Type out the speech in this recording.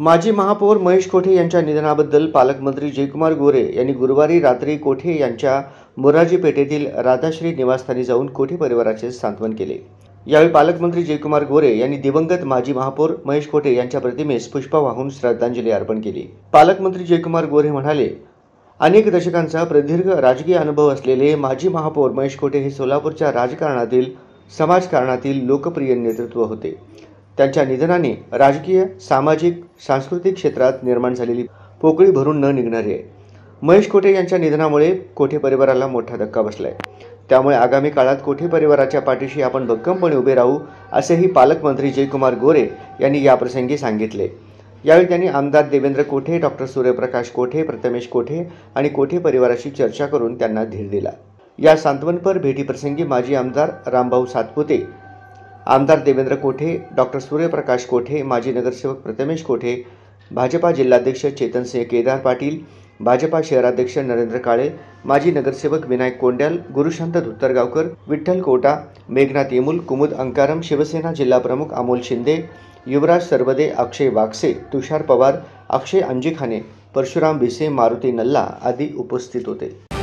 माजी महापौर महेश कोठे यांच्या निधनाबद्दल पालकमंत्री जयकुमार गोरे यांनी गुरुवारी रात्री कोठे यांच्या मोरारजी पेठेतील राधाश्री निवासस्थानी जाऊन कोठे परिवाराचे सांत्वन केले। यावेळी पालकमंत्री जयकुमार गोरे यांनी दिवंगत माजी महापौर महेश कोठे यांच्या प्रतिमेस पुष्प वाहून श्रद्धांजली अर्पण केली। पालकमंत्री जयकुमार गोरे म्हणाले, अनेक दशकांचा प्रदीर्घ राजकीय अनुभव असलेले माजी महापौर महेश कोठे हे सोलापूरच्या राजकारणातील समाजकारणातील लोकप्रिय नेतृत्व होते। त्यांच्या निधनाने राजकीय, सामाजिक, सांस्कृतिक क्षेत्रात निर्माण झालेली पोकळी भरून न निघणारी आहे। महेश कोठे यांच्या निधनामुळे कोठे परिवाराला मोठा धक्का बसलाय। त्यामुळे आगामी काळात कोठे परिवाराच्या पाठीशी आपण भक्कमपणे उभे राहू, असेही पालकमंत्री जयकुमार गोरे यांनी याप्रसंगी सांगितले। यावेळी त्यांनी आमदार देवेंद्र कोठे, डॉक्टर सूर्यप्रकाश कोठे, प्रथमेश कोठे आणि कोठे परिवाराशी चर्चा करून त्यांना धीर दिला। या सांत्वनपर भेटीप्रसंगी माजी आमदार रामभाऊ सातपुते, आमदार देवेंद्र कोठे, डॉक्टर सूर्यप्रकाश कोठे, माजी नगरसेवक प्रथमेश कोठे, भाजपा जिल्हाध्यक्ष चेतनसिंह केदार पाटील, भाजपा शहराध्यक्ष नरेंद्र काळे, माजी नगरसेवक विनायक कोंड्याल, गुरुशांत धुत्तरगावकर, विठ्ठल कोटा, मेघनाथ येमुल, कुमुद अंकारम, शिवसेना जिल्हाप्रमुख अमोल शिंदे, युवराज सरवदे, अक्षय वागसे, तुषार पवार, अक्षय अंजिखाने, परशुराम भिसे, मारुती नल्ला आदी उपस्थित होते।